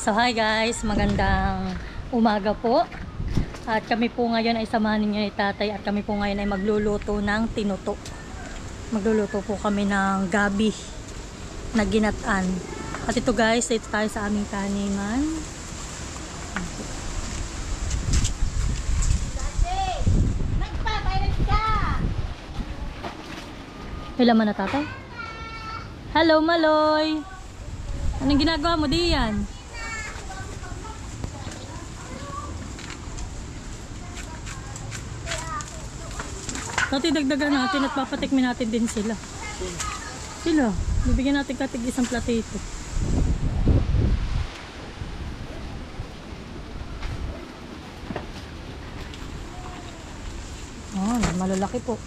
So hi guys, magandang umaga po. At kami po ngayon ay samahan ninyo ni tatay at kami po ngayon ay magluluto ng tinuto. Magluluto po kami ng gabi na ginataan. At ito guys, ito tayo sa aming taniman. May laman na tatay? Hello Maloy! Anong ginagawa mo diyan? Dati dagdagan natin at papatikmin natin din sila. Sila. Bibigyan natin katig isang platito. Oh, malalaki po.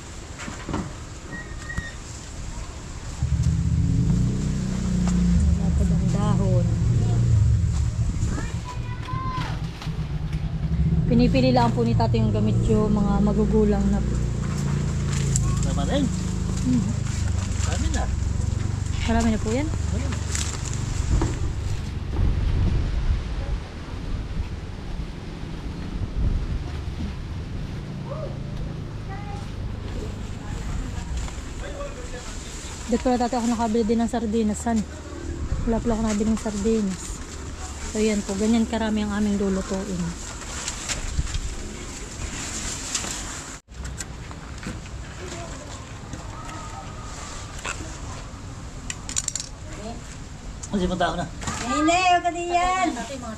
Malapad ang dahon. Pinipili lang po ni tatay yung gamit yung mga magugulang na po. Tama rin. Marami na. Marami na po yan? Dito pala tatay ako nakabili din ng sardinas. San? Wala pala ako nakabili ng sardinas. So yan po, ganyan karami ang aming lulutuin. Kasi punta ako na. Hindi, huwag ka din yan.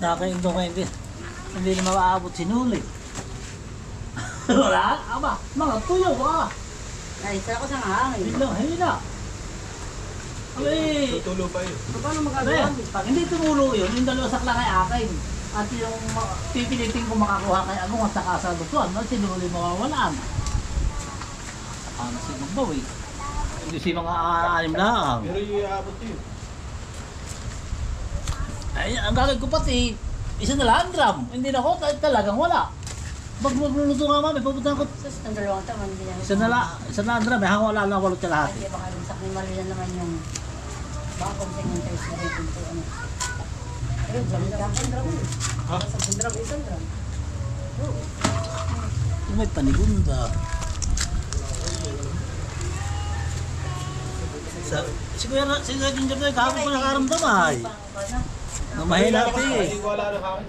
Nakain ko hindi. Hindi na maaabot si Nuli. Wala? Aba, mga tuyo ba? Ay, isa ko sa hangin. Hila. Abay. Tutulo pa yun. Paano Abay, magagawa? pag hindi tumulo yun, yung dalawa sakla kay akin. At yung pipilitin ko makakuha kay Agong at saka sa lutuan, no? Si Nuli mawawalaan. Saka na si Magbawi. Hindi si mga anim lang. Pero yung iabot yun. Ay, ang gagawin ko pati, isa na lang gram. Hindi na ako, talagang wala. Pag magluluto nga mami, pupunta ako. Sus, ang dalawang taon, hindi yan. Isa na lang gram, hanggang wala lang walot sa lahat. Ay, baka rin sa Malilan naman yung baka kung tingin tayo sa rin kung ano. Pero, gamit ka ang drum. Ha? Sa drum, isang drum. May panigunda. Si Kuya Ginger na kahapon ko nakaramdam ay. Mahina natin eh. Hindi ko wala na kain.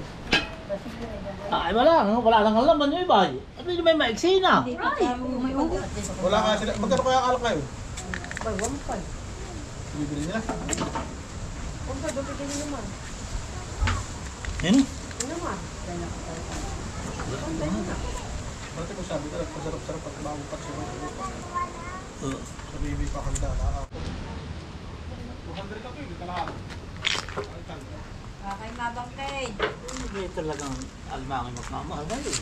Ay wala lang ang laman yung iba. At hindi may maiksi na. Ay, may ugot. Wala ka sila. Magkano kaya alak kayo? Ay, 1.5. Bibili nila. Kung ka, bibigyan nyo naman. Yan. Ano naman? Bakit ko sabi ko, pasarap-sarap at bago pa siya. Uh, Sa bibi pa kanda. 200 ako yun. Talaga. Kay Mabang Kay. Hindi talagang almangin magmamahal ba yun?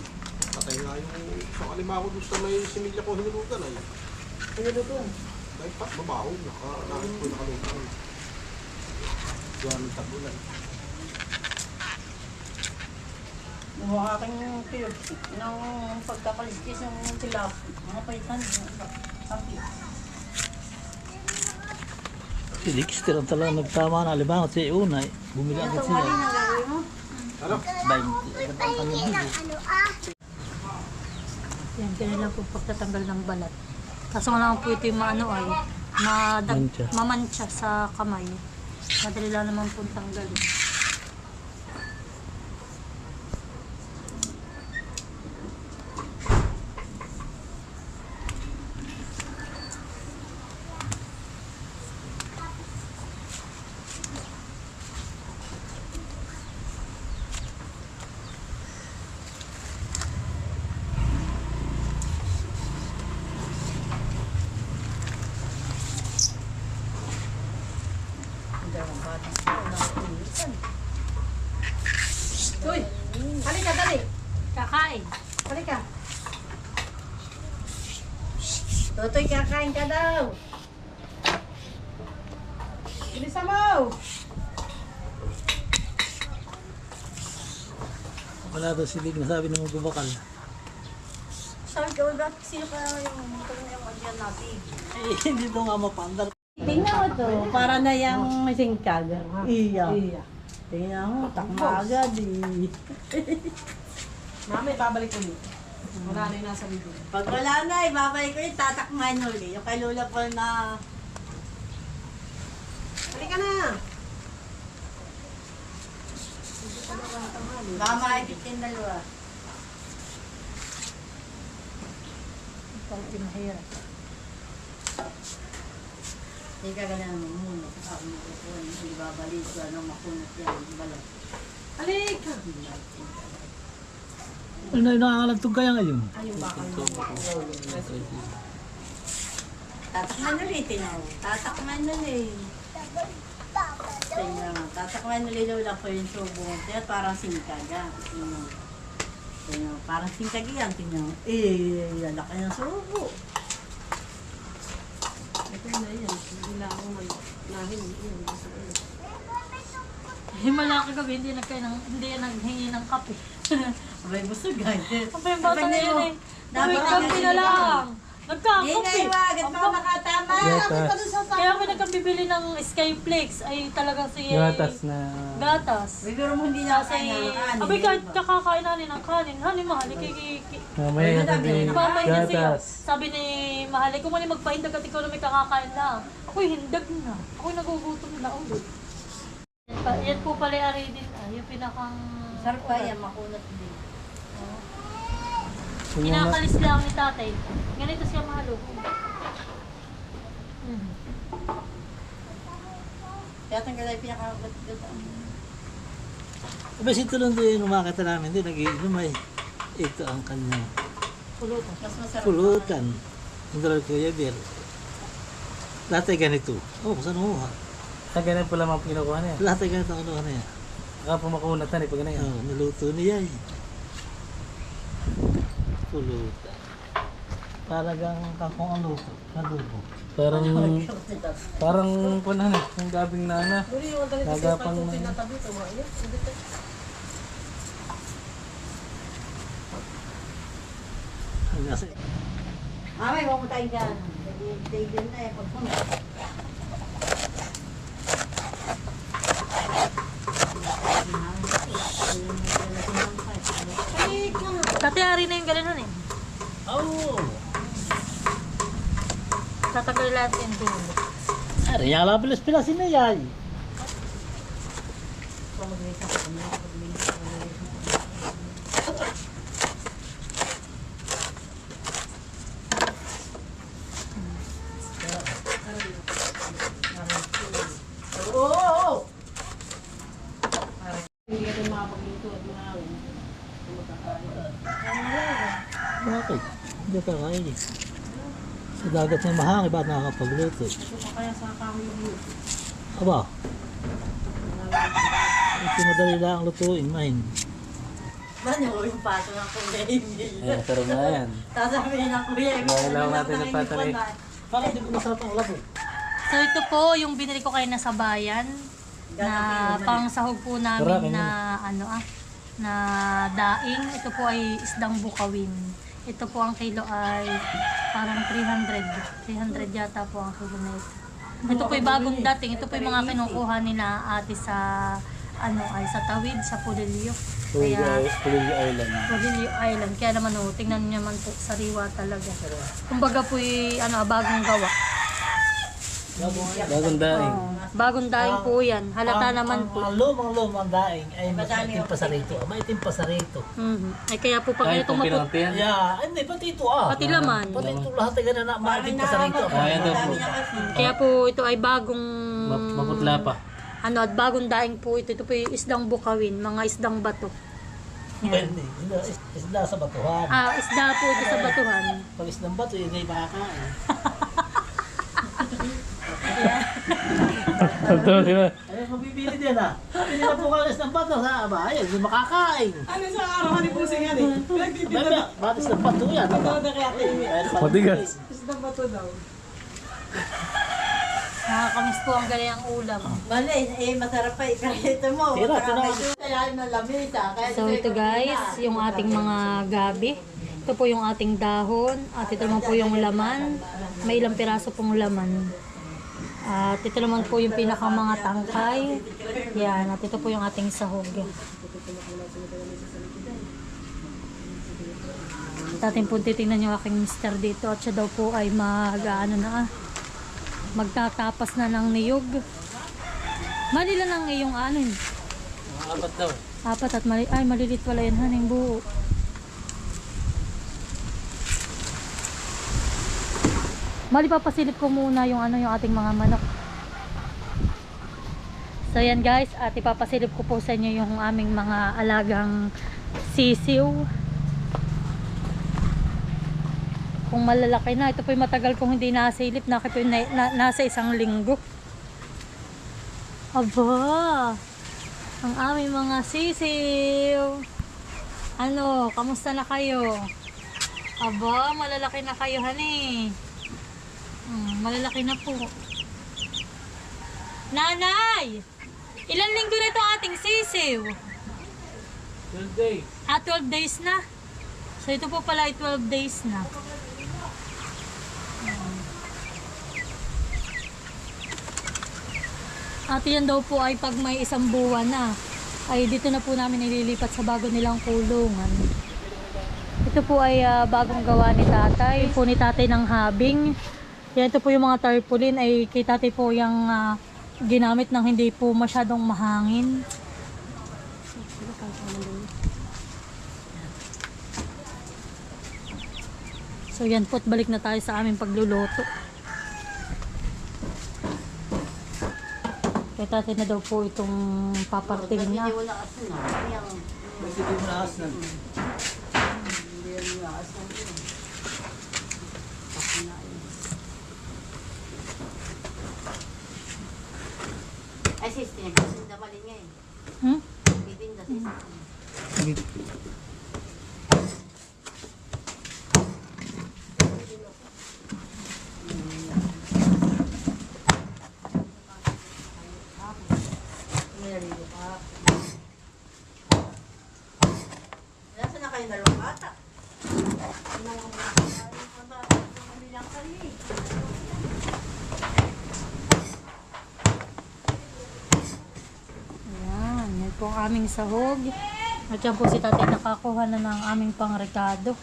Patay nga yung isang alimango doon sa may similya ko hinulutan ay. Pinuluto. Dahil pa, babaho. Nakit ko nakalutan. Doon ang tabulan. Yung aking tiyot, nung pagkakaliskis ng tilap, mga paitan, sabi. Si Dexter ang talagang nagtama na alimangot si Unay. Bumili agad Ito, mali siya. na gagawin mo. Ano? 20. Ang kanyang bigo. Yan, ganyan lang po pagtatanggal ng balat. Kaso nga naman po ito yung maano ay Mancha. mamantsa sa kamay. Madali lang naman po tanggalin. Uy! Halika, dali! Kakain. Halika! Totoy, kakain ka daw! Bilisan mo! Wala daw si Dig na sabi ng magbabakal. Sabi ko, bakit sino ka yung magyan natin? Eh, hindi to nga mapandar. Tingnan mo to, para na yung singkag. Iya. Tingnan mo, takma agad eh. Mami, babalik ulit. Wala na yung nasa bibig. Pag wala na, ibabalik ko yung tatakman ulit. Yung kay Lola Paul na... Halika na! Baka maipit yung dalawa. Ikaw pinahirap. Hindi ka ganun mo muna. Ako makukuha. Hindi babalik ko. Anong makunat yan. Balat. Halika! Ano na yung nakakalagtog kaya ngayon? Ayun ba kayo? Tatakman ulit. Tatakman ulit. Tingnan mo. Tatakman ulit Lola ko yung subo. Kaya parang singkaga. Tingnan mo. Parang singkaga yan. Tingnan mo. Lalaki ng subo. Ito na yan. Hindi na ako nahin. Eh, malaki gabi, hindi naghingi ng kape. Abay, busog guys. Ang pa yung bata na yun eh. Dapat Nagkape na lang. Hindi Nagkakape. na iwagat pa nakatama. Kaya ako nagkabibili ng Skyflakes ay talagang si Gatas na... gatas. Siguro mo hindi na Kasi, kaya. abay kahit kakakain natin ng kanin, hani mahali, Mamaya na din. Papay na siya. Gatas. Sabi ni Mahali, kung mali magpahindag at ikaw na may kakakain na. Ako'y hindag na. Ako'y nagugutom na ulit. Yan po pala yung aridin, yung pinakang... Sarap pa yan, makunat din. Kinakalis lang ni tatay. Ganito siya mahalo. Kaya tanggal ay pinakagat-gat. Abay, ito lang din umakita namin din, nagiinom ay. Ito ang kanya. Pulutan. Mas masarap. Pulutan. Ang dalawang Kuya Bir. Lahat ay ganito. Saan umuha? Ah, ganun pala mga kinukuha niya. Lahat ay ganito ang ano niya. Baka pumakunatan eh pag ganun yan. Niluto niya eh. Pulutan. Talagang kakong ang luto. Adobo. Parang kunan eh. Yung gabing nana. Duli yung ganito siya Nagapang pag na. tinatabi. Tumayo. Mamay, huwag mo tayo dyan. Tayo na eh. Pagpunta. Dati hari na yung gano'n eh. Oh! Tatagal lahat yung dulo. Ari, yung alapilas-pilasin na yan. Oo! Hindi ka din makapagluto at mahawin. Bakit? Hindi ka kain eh. Sa dagat na mahangin, ba't nakakapagluto? Ito pa kaya sa kahoy yung luto. Aba, ito madali lang ang lutuin, mahin. Ano yung pato ng Kuya Emil? Eh, sarap na yan. Sasabihin ng Kuya Emil. Dahil lang natin ng patali. Bakit hindi ko masarap ang labo? So ito po yung binili ko kayo na sa bayan na pang sahog po Sarap, namin na na daing. Ito po ay isdang bukawin. Ito po ang kilo ay parang 300. 300 yata po ang kilo na ito. Ito po ay bagong dating. Ito po yung mga kinukuha nila ate sa sa tawid sa Pudilio. Kaya Pulili Island. Pudilio Island. Kaya naman tingnan niyo naman po sariwa talaga. Kumbaga po bagong gawa. Bagong daing. Bagong daing po yan. Halata naman po. Ang lumang daing ay mas maitim pa sa rito. Maitim pa sa rito. Ay kaya po pag Kahit ito kung maput... pinantiyan. Yeah, hindi, pati ito Pati laman. Pati ito lahat ay ganun na maitim pa sa rito. Ayan daw po. Kaya po ito ay bagong... Maputla pa. at bagong daing po ito. Ito po yung isdang bukawin. Mga isdang bato. Hindi, isda sa batuhan. Isda po ito sa batuhan. Pag isdang bato, yun ay makakain. Ito, di ba? Ay, mabibili din Pili na po kayo isdang bato sa ayun, hindi makakain. Ano sa araw ni Pusing yan eh? Bebe, bakit isdang bato yan? Ito na kaya Matigas. isda ba ito daw? Nakakamiss po ang galing ang ulam. Mali, masarap pa ikarito mo. Tira, tira. Kaya na lamisa. So ito guys, yung ating mga gabi. Ito po yung ating dahon. At ito naman po yung laman. May ilang piraso pong laman. At ito naman po yung pinakang mga tangkay. Yan, at ito po yung ating sahog. At atin po titingnan yung aking mister dito at siya daw po ay magtatapas na ng niyog. Malila ng iyong ano yun? Mga apat daw. Apat at malilit pala yun, haning buo. Papasilip ko muna yung yung ating mga manok. So yan guys, at ipapasilip ko po sa inyo yung aming mga alagang sisiw. Kung malalaki na, ito po yung matagal kong hindi nasilip, nasa 1 linggo. Aba, ang aming mga sisiw. Ano, kamusta na kayo? Aba, malalaki na kayo, honey. Malalaki na po. Nanay! Ilan linggo na ito ating sisiw? 12 days. 12 days na. So ito po pala ay 12 days na. At yan daw po ay pag may 1 buwan na, ay dito na po namin nililipat sa bago nilang kulungan. Ito po ay bagong gawa ni tatay. Po ni tatay ng habing. Yan, ito po yung mga tarpaulin ay kay tatay po yung ginamit ng hindi po masyadong mahangin. So yan po, at balik na tayo sa aming pagluluto. Kaya tatay na daw po itong paparting na. Hindi wala asin na. Kasi di mo nakas na. Hindi wala asin na. Ay, sis, tinagasin na malin nga eh. Hmm? Bitin na sis. Nasaan na kayo dalawang bata? Ayan, yan po ang aming sahog. At yan po si tatay nakakuha na ng aming pangrekado.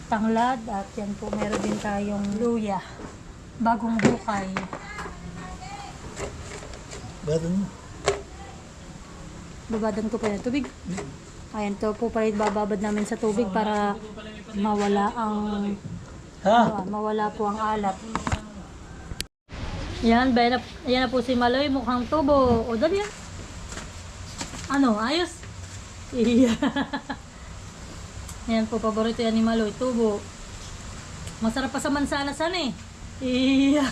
Tanglad, at yan po meron din tayong luya. Bagong bukay. Bato mo. Babadan ko pa yung tubig. Ayan, to po pala bababad namin sa tubig para mawala ang mawala po ang alat. Yan, yan na po si Maloy, mukhang tubo. O, dali yan. Ano, ayos? Iya. Yan po, paborito yan ni Maloy, tubo. Masarap pa sa mansanasan eh. Iya.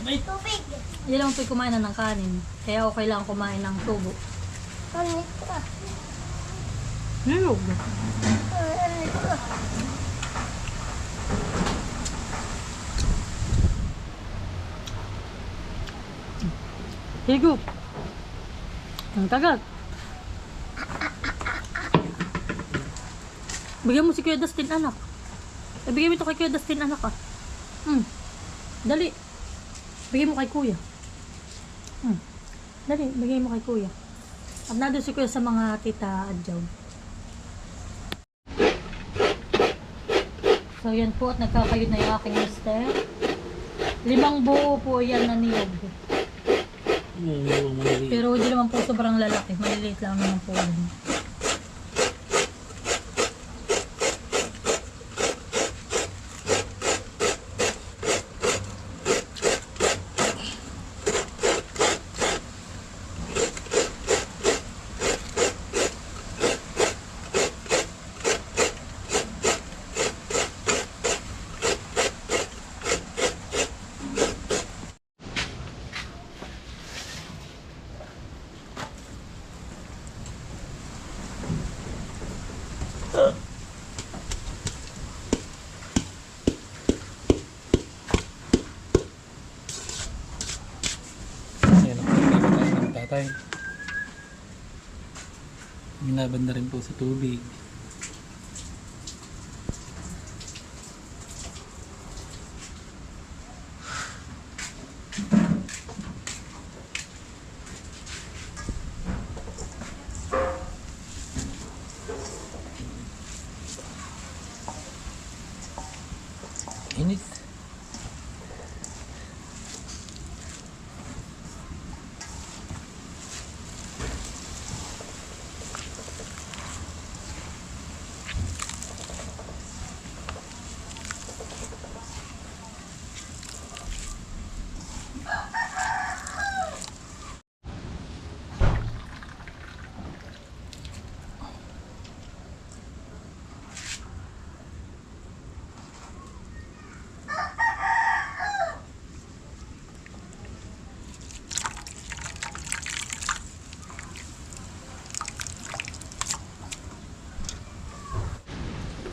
May tubig. Yan lang po kumain na ng kanin. Kaya okay lang kumain ng tubo. Nilog. Higop. Ang tagal. Bigyan mo si Kuya Dustin, anak. Bigyan mo ito kay Kuya Dustin, anak ah. Dali. Bigyan mo kay Kuya. Dali, bigyan mo kay Kuya. At nandun si Kuya sa mga tita adyaw. So yan po, at nagkakayod na yung aking mister. 5 buo po yan na niyog. Pero hindi naman po sobrang lalaki. Maliliit lang naman po yun. Yan ang pinagkakain ng tatay. Minaban na rin po sa tubig.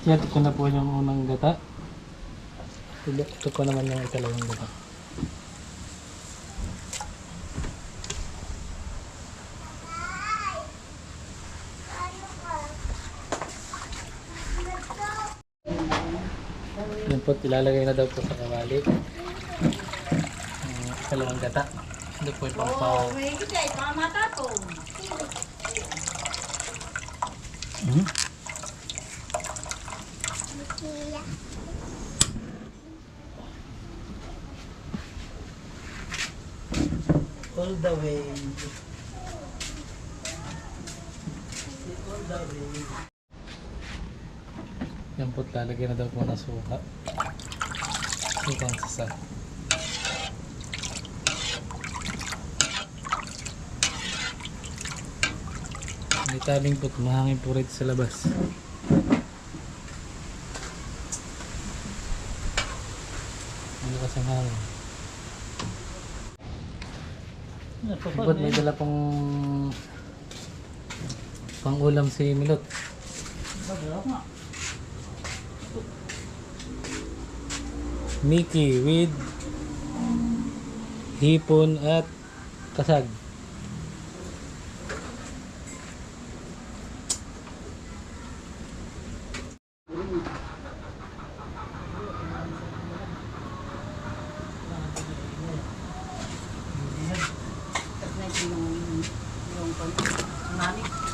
Ito ko na po yung unang gata. Ito po naman yung ikalawang gata. Yun po, ilalagay na daw po sa kawali. Ang ikalawang gata. Ito po yung Oo, may kita. Ito ang matatong. All the way. All the way. Yan po, lalagyan na daw po ng suka. Sukang sasa. May tabing po, mahangin po rito sa labas. Ano kasi ang hangin? Ibot, may dala pong pang-ulam si Milot. Mickey with hipon at kasag.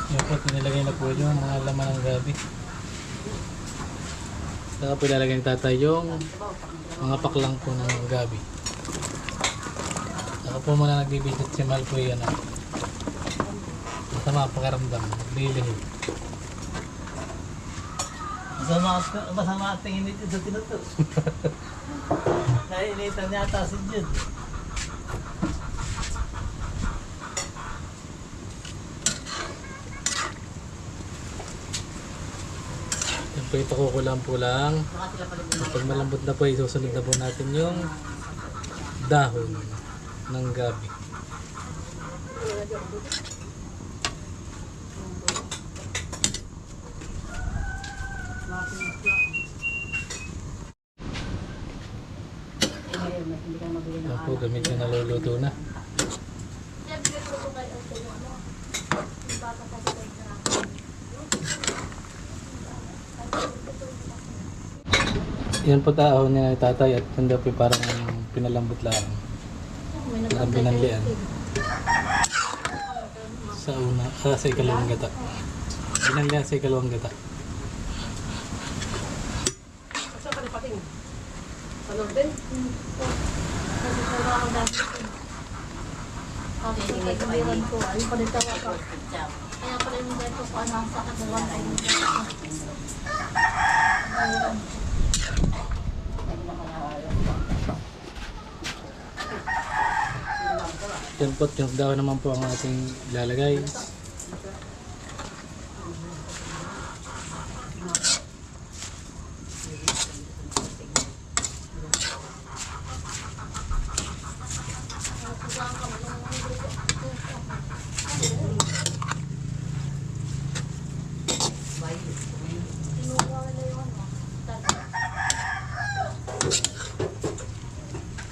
Yan po, nilagay na po yung mga laman ng gabi. Saka po ilalagay ng tatay yung mga paklang po ng gabi. Saka po muna nagbibidot si Mal po yan. Masama pakaramdam, naglilihim. Masama at tingin nito sa tinuto. Nainitan niya ata si Jude. Yan po, ipakukulang po lang. Pag malambot na po, isusunod na po natin yung dahon ng gabi. Yan po, gamit na naluluto na. Yan po tao niya tatay at hindi po parang pinalambot lang. Parang binanlian. Sa una, sa ikalawang gata. Binanlian sa ikalawang gata. Saan ka nipating? Sa Norden? Kaya pala yung dito ko anong sa kadalang Yan po, yung daw naman po ang ating ilalagay.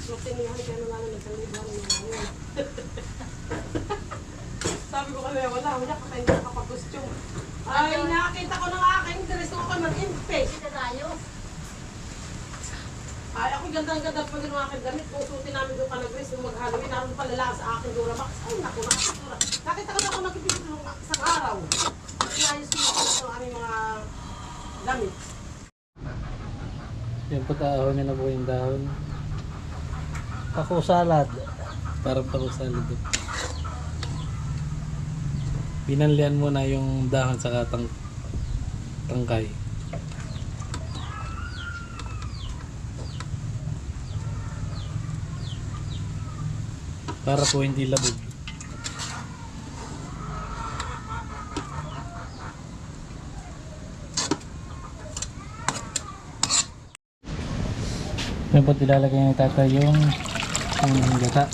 So, tinuhan ka na namin nagsalibhan ng ngayon. Sabi ko kaya wala ka hindi nakapag-costume. Ay, nakita ko ng aking dress ko ako mag-impake. Ay, ako ganda-ganda pa din ng aking damit. Kung suotin namin doon ka nag-dress, yung mag-Halloween, naroon pala lang sa aking Durabox. Ay, naku, nakakasura. Nakita ko na ako nag-picture ng isang araw. Inayos ko yung aming mga damit. Yan po, taahon niya na po yung dahon. Ako salad. Parang pakusalid. Binanlian mo na yung dahon sa tangkay. Para po hindi labog. Yan po, ilalagay ni tatay yung gata.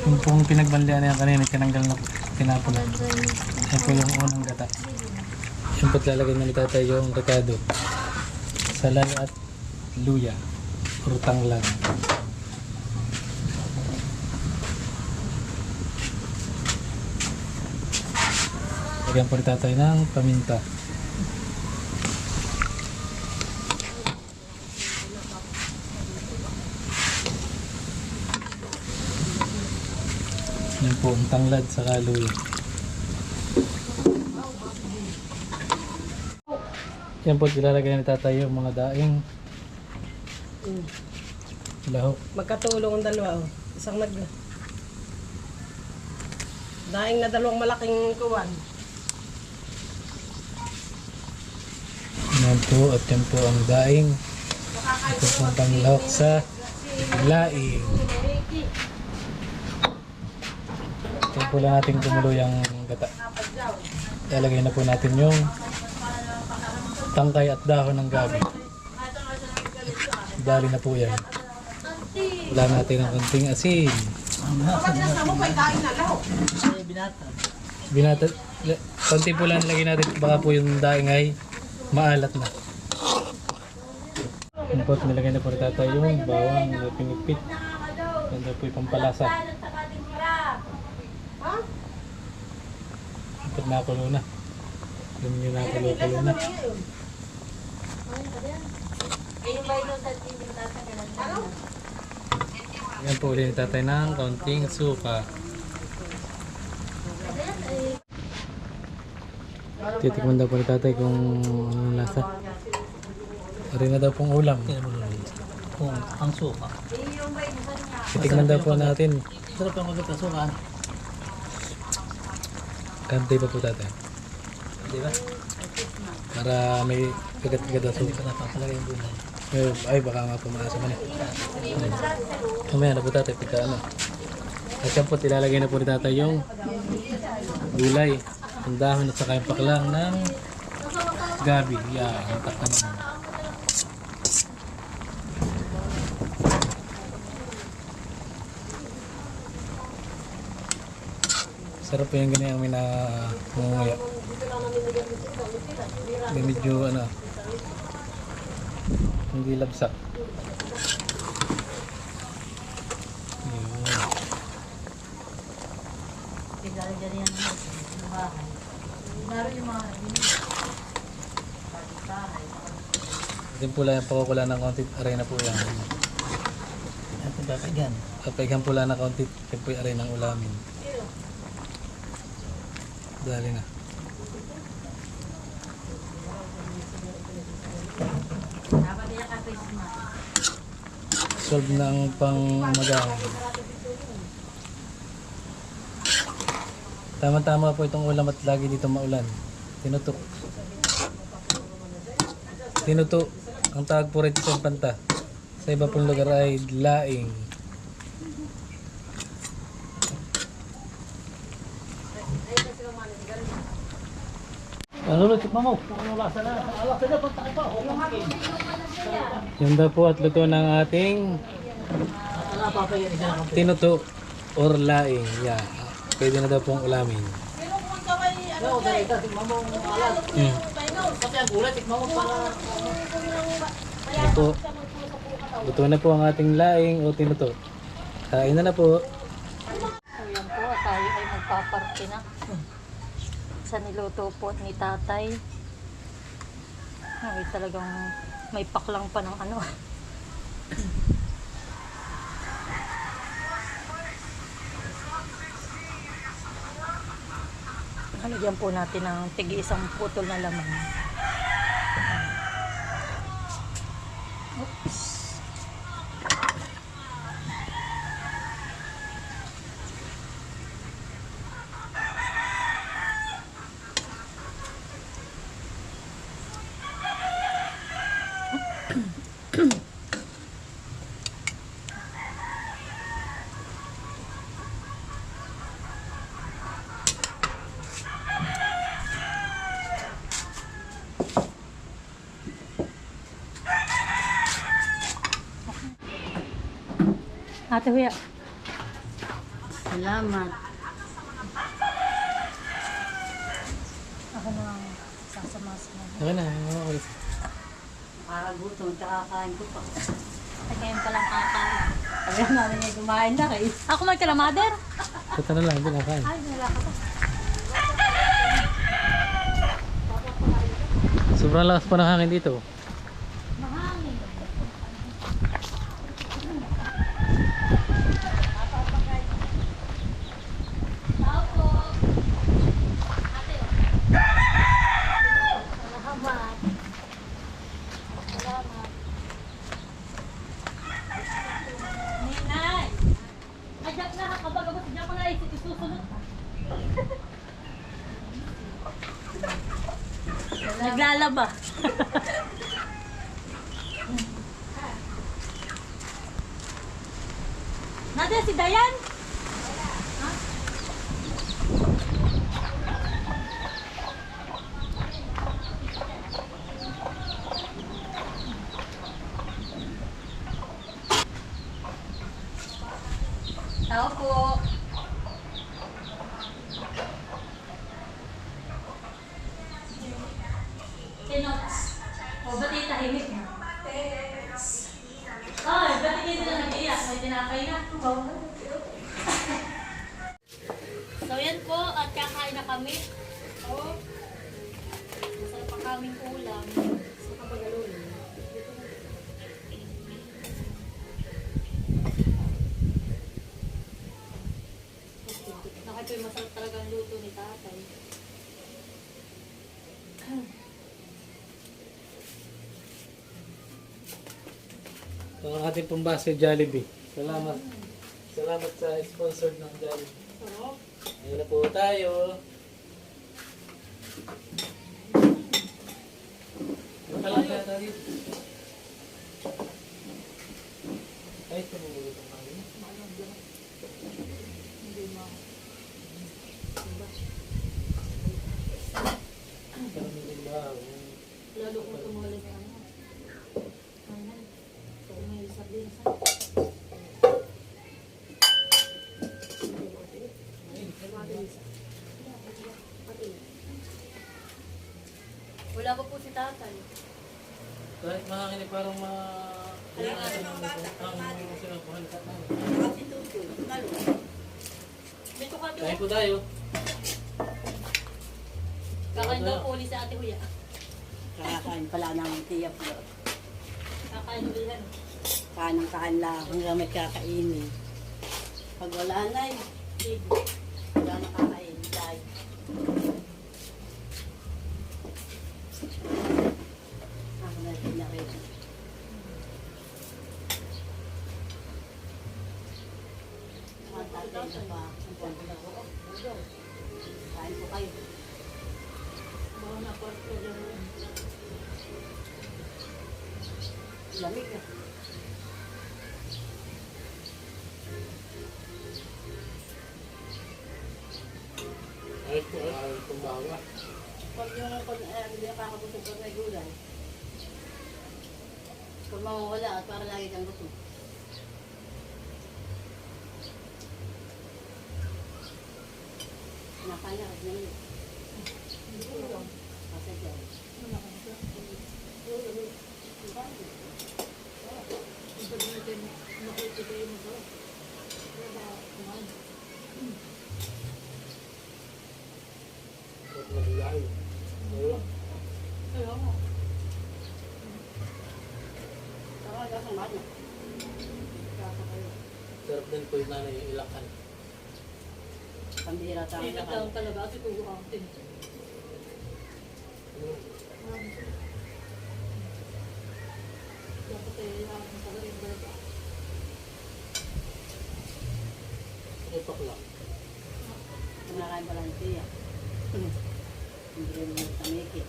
Yung pong pinagbanlian niya kanina, tinanggal na tinapon na. Yan po yung unang gata. Yung po lalagay na ni tatay yung rekado. Salay at luya. Or tanglad. Lagyan po ni tatay ng paminta. Yan po ang tanglad sa kaluya. Yan po ilalagay ni tatay yung mga daing. Lahok. Magkatulong ang dalawa, oh. Isang daing na dalawang malaking kuwan. Yan po at yan po ang daing. Ito po ang panglahok sa laing. Ito po lang natin kumulo yung gata. Ilalagay na po natin yung tangkay at dahon ng gabi. Dali na po yan. Wala natin ang konting asin. Kapag nasa mo, may daing na lahok. Binata, konti po lang nilagay natin. Baka po yung daing ay maalat na. Yan po, nilagay na po ni tatay yung bawang na pinipit. Yan daw po yung pampalasa. Dapat nakulo na. Alam nyo nakulo na. Yan po ulit ni tatay ng kaunting suka. Titikman daw po ni tatay kung anong lasa. Rin na daw pong ulam. Kung ang suka. Titikman daw po natin. Sarap yung maganda suka. Kantay pa po tatay. Di ba? Para may kagat-kagat Hindi suka. ko napapalagay yung gulay. Ay baka nga pumaasa man eh. Mamaya na po tatay pagka ano. At yan po tilalagay na po ni tatay yung gulay. Ang dahon at saka yung paklang ng gabi. Yan, ang takpan naman. Sarap po yung ganyan may namumuya. May medyo ano, hindi labsak. Yun. Din po lang yung pakukula ng konti. Aray na po yan. Ito dapat yan. Kapag pula na konti, yan po yung aray ng ulamin. Dali na. Solve na ang pang-umagaan. Tama-tama po itong ulam at lagi dito maulan. Tinutok. Tinutok. Ang tawag po rito sa panta. Sa iba pong lugar ay laing. Ano ulit, tikman mo. Ano lasa na? Alak na, pagtakin pa. Yan daw po at luto ng ating Ano, papayin isa na tinuto or laing. Yeah. Pwede na daw pong ulamin. Ano, dahil ito, tikman mo ang alat. Pati ang gulay, tikman mo para... Yan po. Luto na po ang ating laing o tinuto. Kain na po. So yan po, at tayo ay magpaparte na. Sa niluto po ni tatay. Ay, talagang may paklang pa ng ano. Halagyan po natin ng tig-isang putol na laman. Oops. Ate Huya. Salamat. Ako na ang sasama-sama. Okay na, okay. Kakagutom, tsaka kain ko pa. Ay, ngayon palang kakain. Kaya namin ay kumain na kayo. Ako may ka na, mother? Ito na lang, hindi na kain. Ay, wala ka pa. Sobrang lakas pa ng hangin dito. Mahangin. Tao po. Ate, oh. Salamat. Salamat. Ninay! Ay, Jack na, kapag abot, Jack ko na isusunod. Naglalaba. Nadia, si Dayan? Ha? Tao po. Tinots. O, ba't yung tahimik mo? Ay, ba't hindi na nag-iyak? May tinapay na. So, yan po. At kakain na kami. Oh. Masarap pa kaming ulam. Sa kapagalon. Nakita yung masarap talaga ang luto ni tatay. Ito ang ating pambase Jollibee. Salamat. Salamat sa sponsored ng Jollibee. Sarap. Ngayon na po tayo. Makalang kaya tayo. Ay, ito mo ulit ang kami. Parang hindi ba? Lalo kung tumulog na ano. Ano? So, may sabihin sa... Wala pa po si tatay. Kahit makakinig parang Kaya nga ng bata. Ang sinakuhan ka na. Kasi tutoy. Lalo. May tukat Kain yun. po tayo. Kakain daw po ulit sa ate Huya. Kakain pala namin tiyak po. Kakain ulit yan. Kanang kaan lang hanggang may kakainin. Pag wala na Sige. wala na kakain. Dahil. Ako na pinakita. Ang tatay na pa. Ang tatay na po. Kain po kayo. Baka na-parto dyan. Lamig ah. Ay po, ay kumbawa. Pag yung hindi nakakabusog pag may gulay. Pag mawawala at para lagi kang busog. Nakanya at namin. Kasi dyan. Huwag magulay. Ayun. Saka gasang mahal na. Sarap din po yung nanay yung ilakan. Pambihira tayo May na nagtaong talaga kasi kung ang tinito. Dapat ay ang pagaling talaga. Ay pakla. Kumakain pala ng tiya. Hindi rin mo tamikit.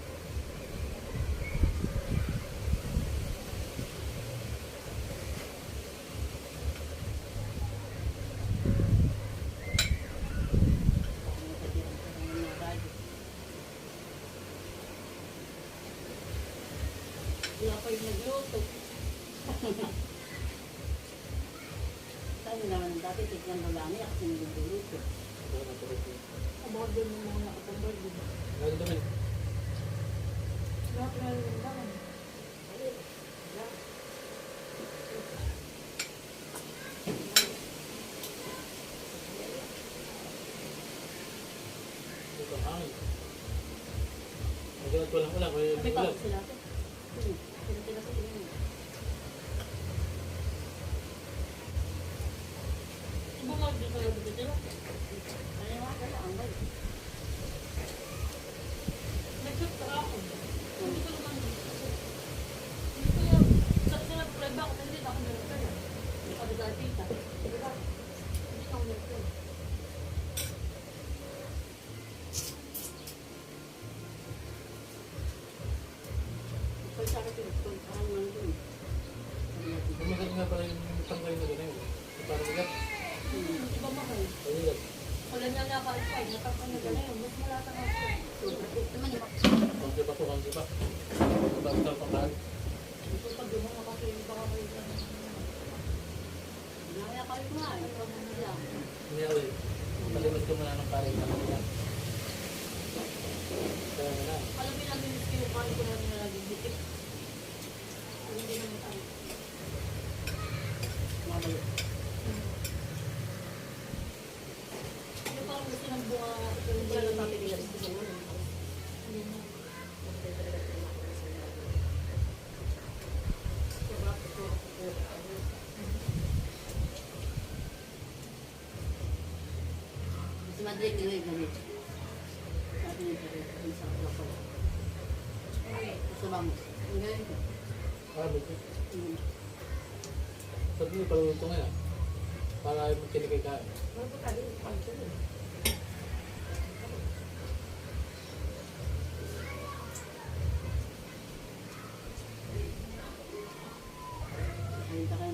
Wala pa yung nagluto. Saan naman ang Dati tignan mo lang ako sinululuto. About din yung mga nakatambal, di ba? Lagi naman. Lahat na yung lang. Ito ang hangin. Magalat walang ulan. May May ulan. tawag sila. Sila sa tingin. Bumag din kayo dito dito. Kaya nga, wala ang bay. Nag-shoot ka ako. Hindi ko naman. Hindi ko yung sa playback ako. Hindi ako nag-shoot. Hindi ako nag-shoot. Di ba? Hindi ako nag-shoot. Pag sa akin, parang nandun. Magaling nga pala yung tangkay na gano'n. Parang ulan. Di ba mahal? Ulan. Wala niya naka-alpay. Nakapag na gano'n. Mas malata nga ako. Naman yung Kansi pa po, kansi pa. Bago sa pangkahan. Ito pag dumang ako kayo. Baka kayo gano'n. Naya kayo nga. Wala. Hindi ako eh. Malimit ko muna ng karin na kanila. Kaya nga na. Alam mo namin yung kinukain ko namin na laging bitik. Hindi naman tayo. Mabalik. Yung parang gusto ng bunga. Ito yung Wala gano'n na natin. papigilan sa mga. Hindi na. Si Madrid nila yung ganit. Sabi niya pero sa ako. Gusto ba mo? Ang galing ko. Buti. Sabi niyo, paluluto ngayon. Para ayaw magkinig kain. Ayun ka kayo.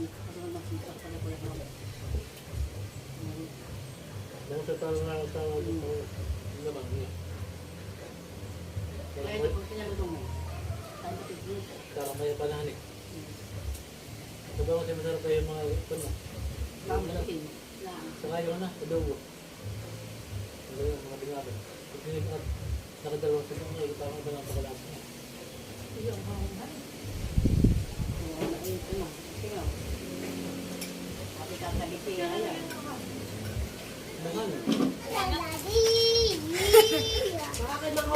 Kasi magsisak pala pala ako. Dahil sa parang nakasama dito, hindi naman niya. Kaya ito kung pinaluto mo. Saan ka tigil? Parang kaya panahanik. Sabi ko kasi masarap kayo yung mga ito na. Bamutin. Lang. Saka yun na, adobo. Ano yun, mga bingabi. Pag at nakadalawang sa mga ito, parang iba ng pagkalas niya. Yung hangin. Oo, ayun ko na. Kasi nga. Sabi ka sa biti. Ayan. Nangan. Bakit mga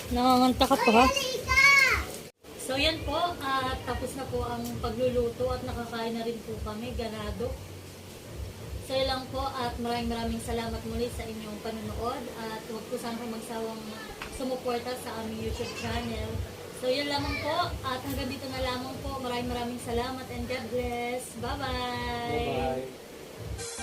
Nanganganta ka pa ha? So yan po, at tapos na po ang pagluluto at nakakain na rin po kami, ganado. So yun lang po at maraming salamat muli sa inyong panonood at huwag po sana kayong magsawang sumuporta sa aming YouTube channel. So yun lamang po at hanggang dito na lamang po. Maraming salamat and God bless. Bye-bye! Bye-bye.